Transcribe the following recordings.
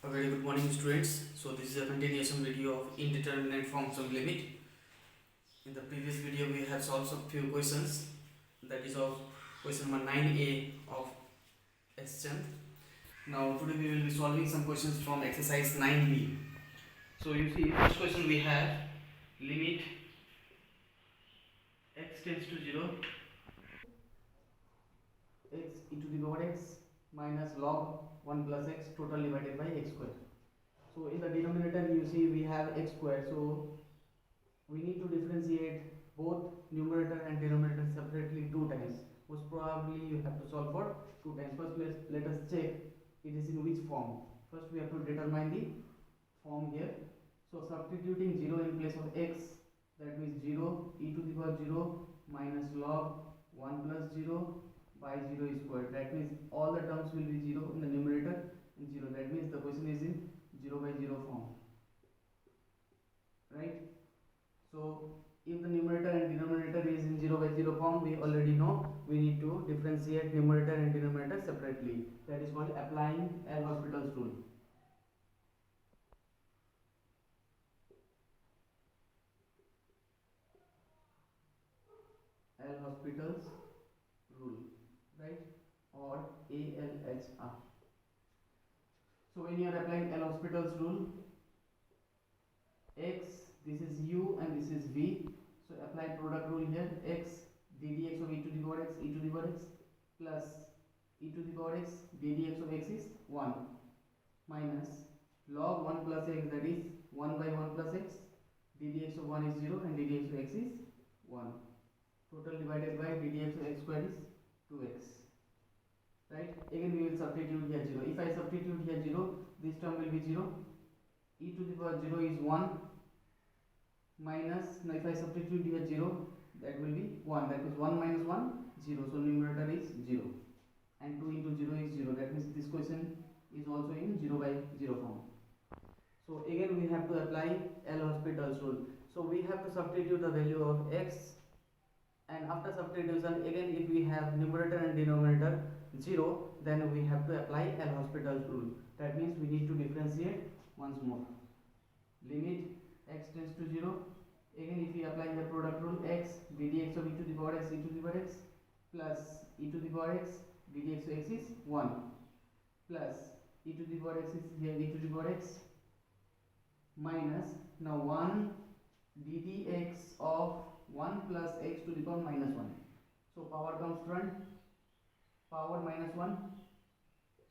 A very good morning, students. So this is a continuation video of indeterminate forms of limit. In the previous video we have solved some few questions, that is of question number 9a of extent. Now today we will be solving some questions from exercise 9b. So you see, first question we have limit x tends to 0 x e to the power x minus log 1 plus x total divided by x square. So in the denominator you see we have x square, so we need to differentiate both numerator and denominator separately two times. Most probably you have to solve for two times. First let us check it is in which form. First we have to determine the form here. So substituting 0 in place of x, that means 0 e to the power 0 minus log 1 plus 0 by 0 squared. That means all the terms will be 0 in the numerator and 0. That means the question is in 0 by 0 form, right? So if the numerator and denominator is in 0 by 0 form, we already know we need to differentiate numerator and denominator separately. That is called applying L'Hospital's rule. L'Hospital's rule, right? Or ALHR. So when you are applying L'Hospital's rule, x, this is u and this is v. So apply product rule here. X ddx of e to the power x e to the power x plus e to the power x ddx of x is 1 minus log 1 plus x, that is 1 by 1 plus x, ddx of 1 is 0 and ddx of x is 1. Total divided by ddx of x square is 2x. Right? Again we will substitute here 0. If I substitute here 0, this term will be 0. E to the power 0 is 1 minus, now if I substitute here 0, that will be 1. That means 1 minus 1, 0. So numerator is 0. And 2 into 0 is 0. That means this question is also in 0 by 0 form. So again we have to apply L'Hospital's rule. So we have to substitute the value of x, and after substitution again if we have numerator and denominator 0, then we have to apply L'Hospital's rule. That means we need to differentiate once more. Limit x tends to 0. Again if we apply the product rule, x ddx of e to the power x e to the power x plus e to the power x ddx of x is 1 plus e to the power x is here e to the power x minus, now 1 ddx of 1 plus x to the power minus 1. So power comes front, power minus 1.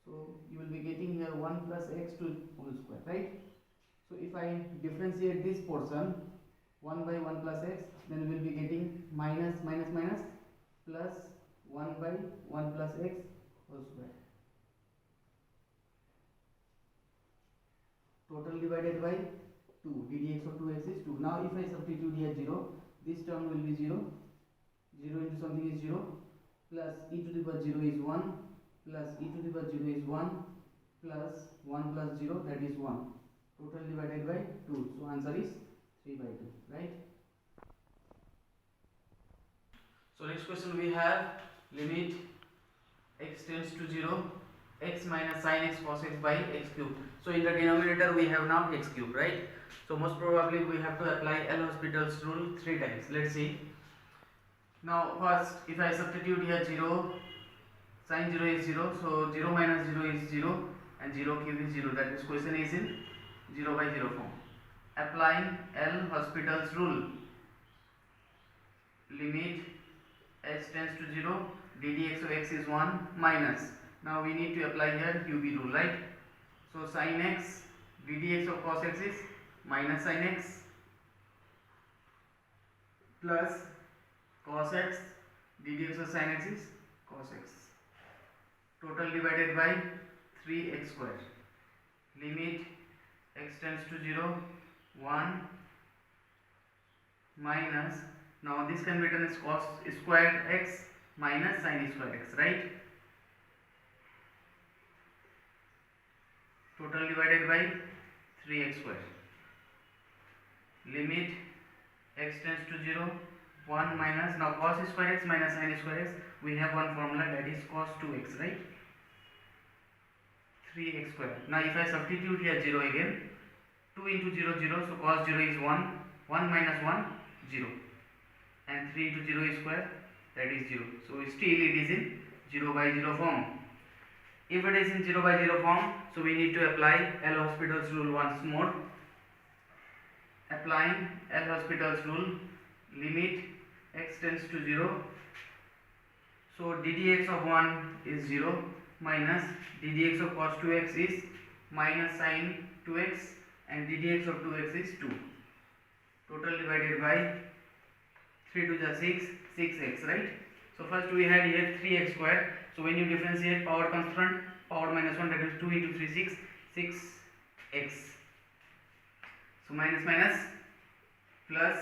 So you will be getting here 1 plus x to whole square, right? So if I differentiate this portion 1 by 1 plus x, then we will be getting minus minus minus plus 1 by 1 plus x whole square. Total divided by 2, ddx of 2x is 2. Now if I substitute here 0, this term will be 0, 0 into something is 0, plus e to the power 0 is 1, plus e to the power 0 is 1, plus 1 plus 0, that is 1. Total divided by 2. So answer is 3 by 2, right? So next question we have limit x tends to 0, x minus sin x cos x by x cube. So in the denominator we have now x cube, right? So most probably we have to apply L'Hospital's rule 3 times. Let's see. Now first if I substitute here 0, sin 0 is 0, so 0 minus 0 is 0 and 0 cube is 0. That means question is in 0 by 0 form. Applying L'Hospital's rule, limit x tends to 0, ddx of x is 1 minus, now we need to apply here UV rule, right? So sin x ddx of cos x is minus sin x plus cos x ddx of sin x is cos x. Total divided by 3x square. Limit x tends to 0, 1 minus, now this can be written as cos squared x minus sin squared x, right? Total divided by 3x square. Limit x tends to 0, 1 minus, now cos square x minus sin square x, we have one formula, that is cos 2x, right? 3x square. Now if I substitute here 0 again, 2 into 0 0, so cos 0 is 1, 1 minus 1 0, and 3 into 0 is square, that is 0. So still it is in 0 by 0 form. If it is in 0 by 0 form, so we need to apply L'Hospital's rule once more. Applying L'Hospital's rule, limit x tends to 0. So ddx of 1 is 0 minus ddx of cos 2x is minus sin 2x, and ddx of 2x is 2. Total divided by 3 to the 6, 6x, right? So first we had here 3x square. So when you differentiate, power comes front, power minus 1, that is 2 into 3, 6x. So minus minus plus,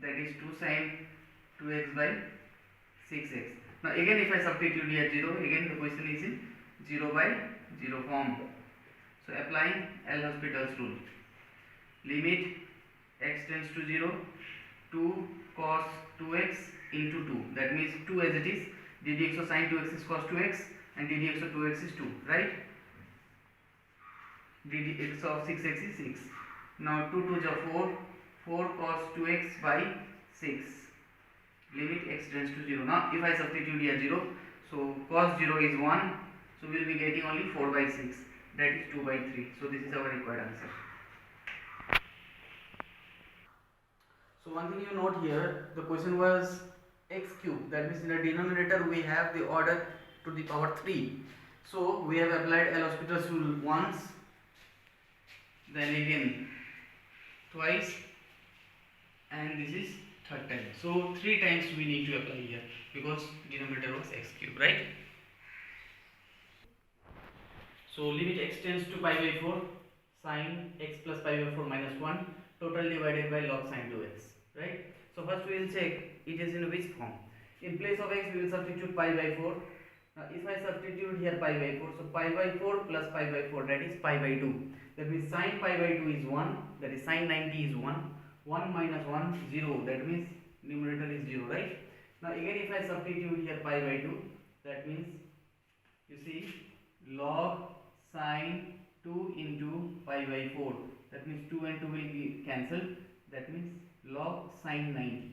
that is 2 sin 2x by 6x. Now again if I substitute here 0, again the question is in 0 by 0 form. So applying L'Hospital's rule, limit x tends to 0, 2 cos 2x into 2, that means 2 as it is, ddx of sin 2x is cos 2x, and ddx of 2x is 2, right? ddx of 6x is 6. Now 2 to the 4, 4 cos 2x by 6, limit x tends to 0. Now if I substitute here 0, so cos 0 is 1, so we will be getting only 4 by 6, that is 2 by 3. So this is our required answer. So one thing you note here, the question was x cube, that means in the denominator we have the order to the power 3. So we have applied L'Hospital's rule once, then again twice, and this is third time. So 3 times we need to apply here because denominator was x cube, right? So limit x tends to pi by 4, sin x plus pi by 4 minus 1, total divided by log sin 2x, right? So first we will check it is in which form. In place of x we will substitute pi by 4. Now if I substitute here pi by 4, so pi by 4 plus pi by 4, that is pi by 2. That means sin pi by 2 is 1, that is sin 90 is 1. 1 minus 1, 0, that means numerator is 0, right? Now again if I substitute here pi by 2, that means you see log sin 2 into pi by 4, that means 2 and 2 will be cancelled, that means log sin 90.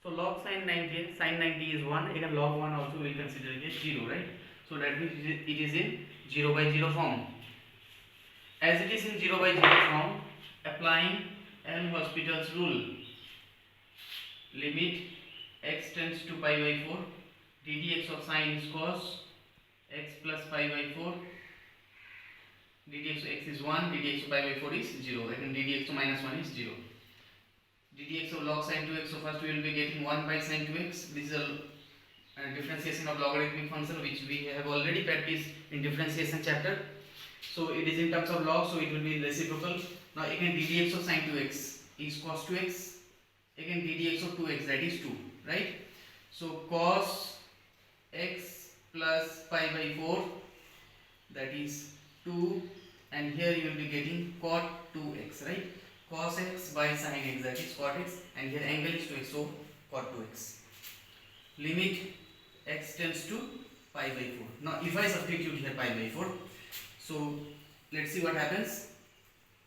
So log sin 90, sin 90 is 1, again log 1 also we will consider it as 0, right? So that means it is in 0 by 0 form. As it is in 0 by 0 form, applying L'Hospital's rule, limit x tends to pi by 4, ddx of sin is cos x plus pi by 4, ddx of x is 1, ddx of pi by 4 is 0, and ddx of minus 1 is 0. ddx of log sin 2x, so first we will be getting 1 by sin 2x. This is a differentiation of logarithmic function which we have already practiced in differentiation chapter. So it is in terms of log, so it will be reciprocal. Now again ddx of sin 2x is cos 2x, again ddx of 2x, that is 2, right? So cos x plus pi by 4, that is 2, and here you will be getting cot 2x, right? Cos x by sin x, that is cot x, and here angle is 2x, so cot 2x. Limit x tends to pi by 4. Now if I substitute here pi by 4, so let's see what happens.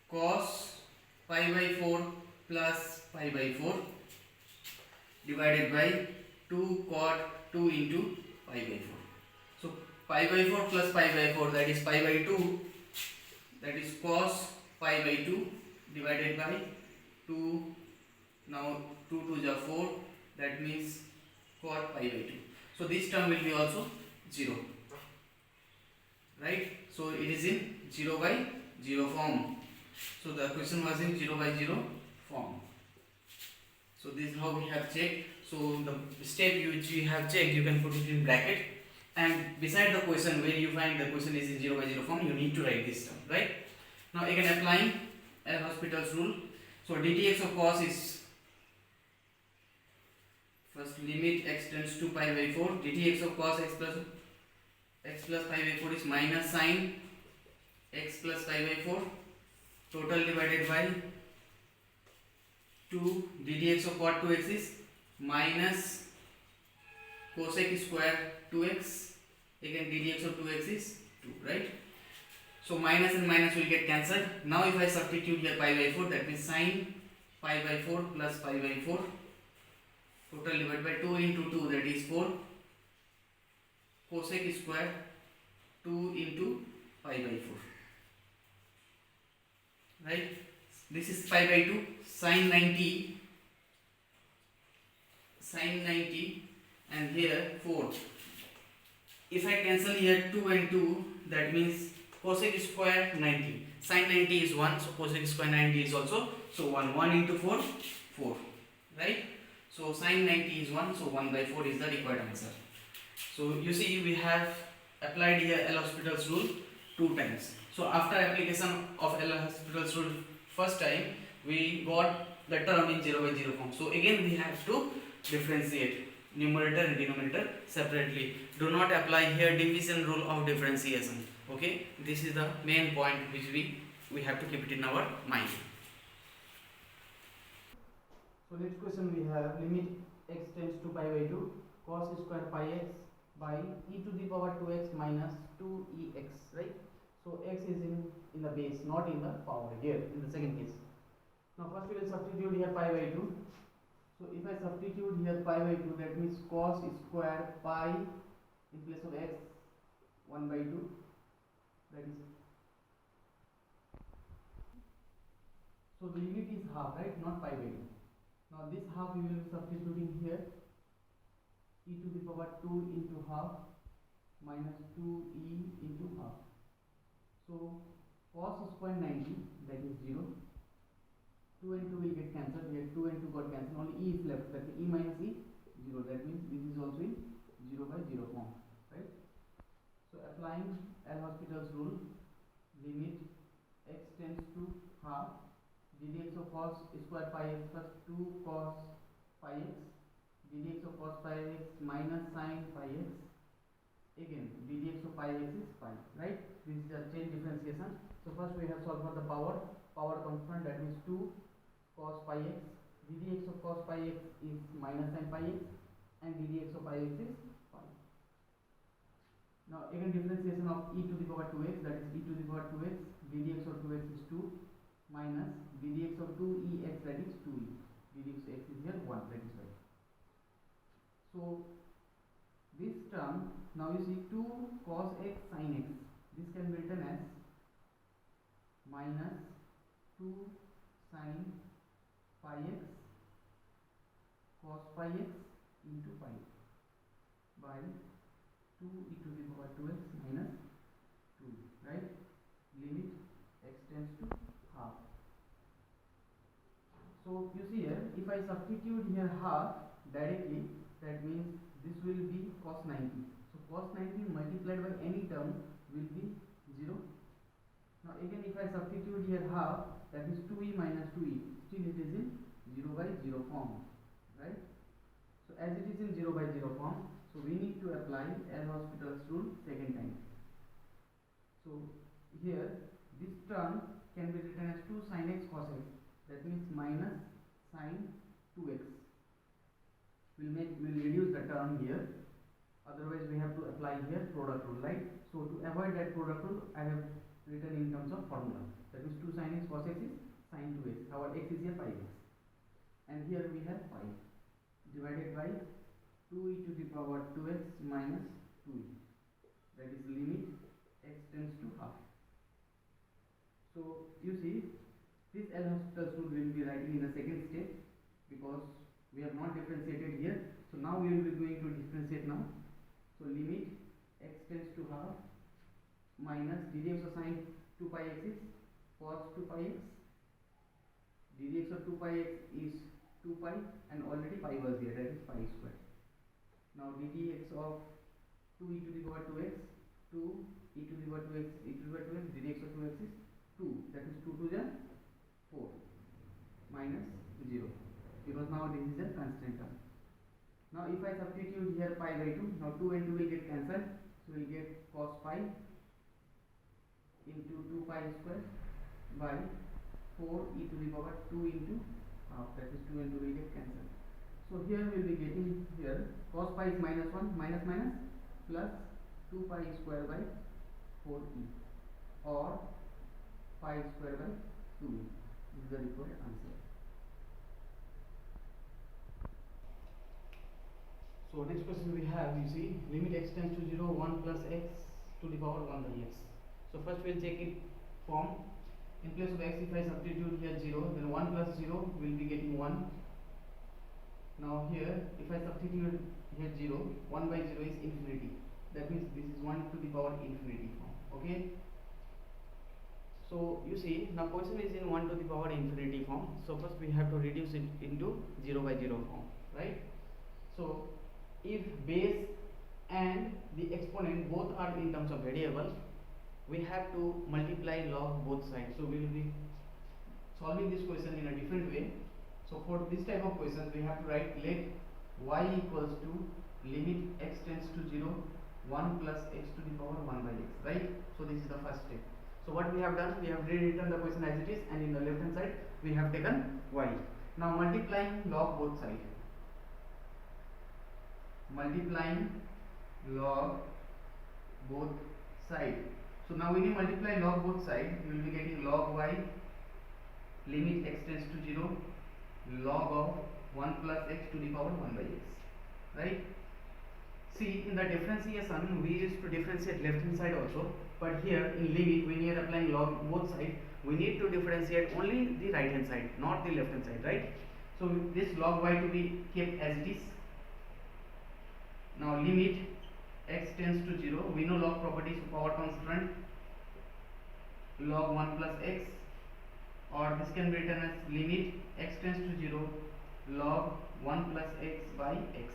Cos pi by 4 plus pi by 4 divided by 2 cot 2 into pi by 4. So pi by 4 plus pi by 4, that is pi by 2, that is cos pi by 2 divided by 2, now 2 to the 4, that means cot pi by 2. So this term will be also 0, right? So it is in 0 by 0 form. So the question was in 0 by 0 form. So this is how we have checked. So the step which you have checked, you can put it in bracket, and beside the question where you find the question is in 0 by 0 form, you need to write this term, right? Now again applying L'Hospital's rule. So ddx of cos is first limit x tends to pi by 4, ddx of cos x plus pi by 4 is minus sin x plus pi by 4, total divided by 2, ddx of cot 2x is minus cosec square 2x, again d dx of 2x is 2, right? So minus and minus will get cancelled. Now if I substitute here pi by 4, that means sine pi by 4 plus pi by 4, total divided by 2 into 2, that is 4, cosec square 2 into pi by 4, right? This is pi by 2, sine 90, and here 4. If I cancel here 2 and 2, that means cosec square 90, sin 90 is 1, so cosec square 90 is also, so 1 into 4, 4, right? So sin 90 is 1, so 1 by 4 is the required answer. So you see we have applied here L'Hospital's rule 2 times. So after application of L'Hospital's rule first time, we got the term in 0 by 0 form. So again we have to differentiate numerator and denominator separately. Do not apply here division rule of differentiation. Okay, this is the main point which we have to keep it in our mind. So next question we have limit x tends to pi by 2 cos square pi x by e to the power 2x minus 2ex, right? So x is in the base, not in the power here in the second case. Now first we will substitute here pi by 2. So if I substitute here pi by 2, that means cos square pi in place of x 1 by 2, that is, so the limit is half, right, not pi by 2. Now this half we will be substituting here, e to the power 2 into half minus 2e into half. So cos square 90, that is 0, 2 and 2 will get cancelled, here 2 and 2 got cancelled, only e is left, that is e minus e 0, that means this is also in 0 by 0 form, right? So applying L'Hospital's rule, limit x tends to half d dx of cos square pi x plus 2 cos pi x d dx of cos pi x minus sin pi x, again d dx of pi x is pi, right? This is a chain differentiation. So first we have solved for the power constant, that means 2 cos pi x, d dx of cos pi x is minus sin pi x, and d dx of pi x is pi. Now again differentiation of e to the power 2x, that is e to the power 2x, d dx of 2x is 2 minus d dx of 2ex, that is 2e, d dx of x is here 1, that is right. So this term, now you see 2 cos x sin x, this can be written as minus 2 sin pi x cos pi x into pi by 2 e to the power 2x minus 2, right? Limit x tends to half. So you see here, if I substitute here half directly, that means this will be cos 90. So cos 90 multiplied by any term will be 0. Now again if I substitute here half, that is 2e minus 2e, still it is in 0 by 0 form, right? So as it is in 0 by 0 form, so we need to apply L'Hospital's rule second time. So here this term can be written as 2 sin x cos x, that means minus sin 2x. We'll reduce the term here, otherwise we have to apply here product rule, right? So to avoid that product rule, I have written in terms of formula, that is 2 sin x cos x is sin 2x, our x is here pi x, and here we have pi divided by 2e to the power 2x minus 2e, that is limit x tends to half. So you see, this L'Hospital's rule will be writing in the second step, because we have not differentiated here. So now we will be going to differentiate now. So limit x tends to half minus d dx of sin 2 pi x is cos 2 pi x, d dx of 2 pi x is 2 pi, and already pi was here, that is pi square. Now d dx of 2 e to the power 2x, 2 e to the power 2x, e to the power 2x, d dx of 2x is 2, that is 2 to the 4 minus 0, because now this is a constant term. Now if I substitute here pi by 2, now 2 and 2 will get cancelled, so we will get cos pi into 2 pi square by 4 e to the power 2 into half, that is 2 and 2 will get cancelled. So here we will be getting here cos pi is minus 1 minus minus plus 2 pi square by 4e or pi square by 2e. This is the required answer. So next question we have, you see, limit x tends to 0, 1 plus x to the power 1 by x. So first we will check it form. In place of x, if I substitute here 0, then 1 plus 0 will be getting 1. Now here, if I substitute here 0, 1 by 0 is infinity. That means this is 1 to the power infinity form. Okay. So you see, now question is in 1 to the power infinity form. So first we have to reduce it into 0 by 0 form, right? So if base and the exponent both are in terms of variable, we have to multiply log both sides. So we will be solving this question in a different way. So for this type of questions, we have to write let y equals to limit x tends to 0, 1 plus x to the power 1 by x, right? So this is the first step. So what we have done, we have rewritten the question as it is, and in the left hand side we have taken y. Now multiplying log both sides. Multiplying log both sides. So now when you multiply log both sides, you will be getting log y limit x tends to 0 log of 1 plus x to the power 1 by x, right? See, in the differentiation we used to differentiate left hand side also, but here in limit when you are applying log both sides, we need to differentiate only the right hand side, not the left hand side, right? So this log y to be kept as it is. Now limit x tends to 0, we know log properties of power constant, log 1 plus x, or this can be written as limit x tends to 0 log 1 plus x by x.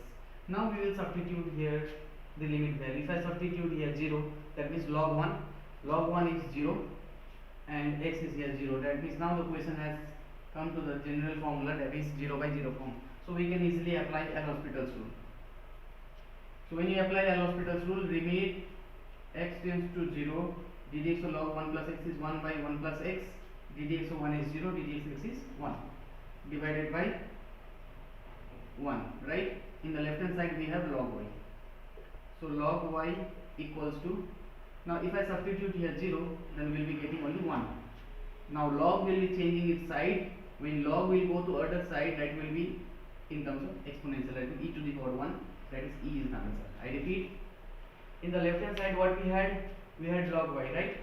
Now we will substitute here the limit value. If I substitute here 0, that means log 1 is 0 and x is here 0. That means now the question has come to the general formula, that is 0 by 0 form. So we can easily apply L'Hospital's rule. So when you apply L'Hospital's rule, limit x tends to 0, ddx of log 1 plus x is 1 by 1 plus x, ddx of 1 is 0, ddx x is 1 divided by 1, right? In the left hand side we have log y. So log y equals to, now if I substitute here 0, then we will be getting only 1. Now log will be changing its side. When log will go to other side, that will be in terms of exponential, that is e to the power 1, that is e is the answer. I repeat, in the left hand side what we had log y, right?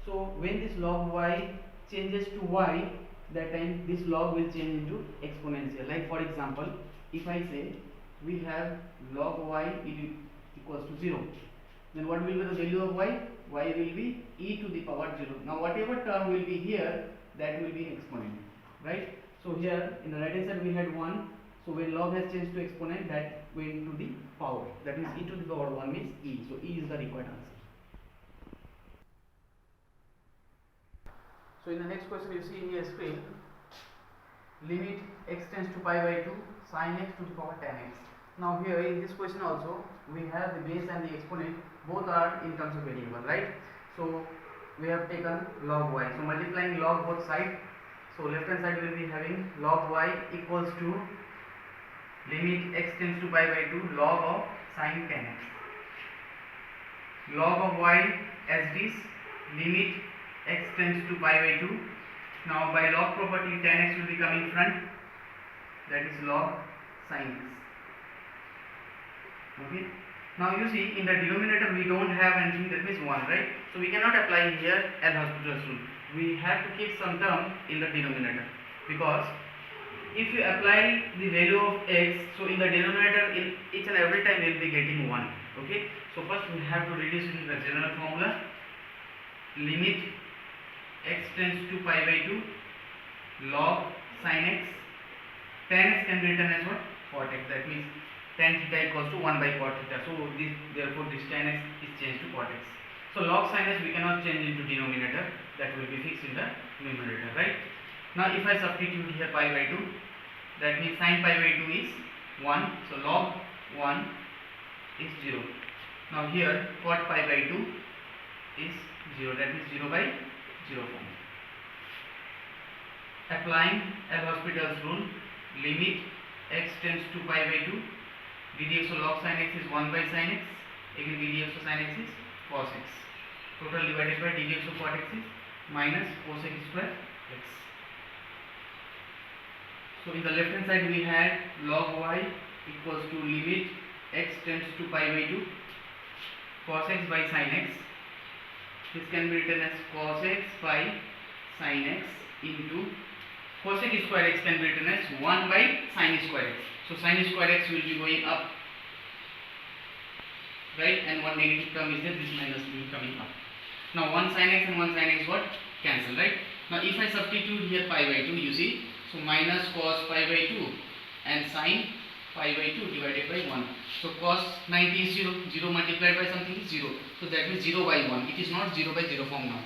So when this log y changes to y, that time this log will change into exponential. Like for example, if I say we have log y equals to 0, then what will be the value of y? Y will be e to the power 0. Now whatever term will be here, that will be exponent, right? So here in the right hand side we had 1, so when log has changed to exponent, that went to the power, that means e to the power 1 means e. So e is the required answer. So in the next question you see in your screen, limit x tends to pi by 2 sin x to the power tan x. Now here in this question also we have the base and the exponent both are in terms of variable, right? So we have taken log y. So multiplying log both sides, so left hand side will be having log y equals to limit x tends to pi by 2 log of sin tan x. Log of y as this, limit x tends to pi by 2. Now by log property tan x will be coming front, that is log sin x. Okay. Now you see in the denominator we don't have anything, that means 1, right? So we cannot apply here L'Hospital's rule. We have to keep some term in the denominator, because if you apply the value of x, so in the denominator in each and every time we will be getting 1. Okay. So first we have to reduce in the general formula, limit x tends to pi by 2 log sin x. Tan x can be written as what? Cot x. That means tan theta equals to 1 by cot theta. So therefore this tan x is changed to cot x. So log sin x we cannot change into denominator, that will be fixed in the numerator, right? Now if I substitute here pi by 2, that means sin pi by 2 is 1. So log 1 is 0. Now here cot pi by 2 is 0, that means 0 by 0 form. Applying L'Hospital's rule, limit x tends to pi by 2, ddx of log sin x is 1 by sin x, again d dx of sin x is cos x, total divided by d dx of cot x is minus cos x square x. So in the left hand side we had log y equals to limit x tends to pi by 2 cos x by sin x. This can be written as cos x by sin x into cos x square x can be written as 1 by sin square x. So sin square x will be going up, right, and one negative term is there, this minus will be coming up. Now one sin x and one sin x what? Cancel, right? Now if I substitute here pi by 2, you see, so minus cos pi by 2 and sin pi by 2 divided by 1. So cos 90 is 0, 0 multiplied by something is 0. So that means 0 by 1. It is not 0 by 0 form now.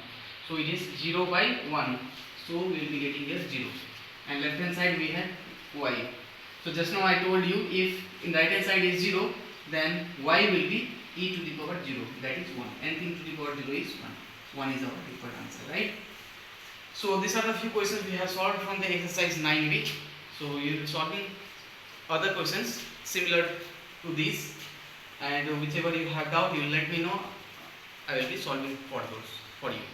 So it is 0 by 1. So we will be getting here 0. And left hand side we have y. So just now I told you, if in right hand side is 0, then y will be e to the power 0. That is 1. Anything to the power 0 is 1. 1 is our required answer, right? So these are the few questions we have solved from the exercise 9b. So you will be solving other questions similar to this, and whichever you have doubt, you will let me know. I will be solving for those for you.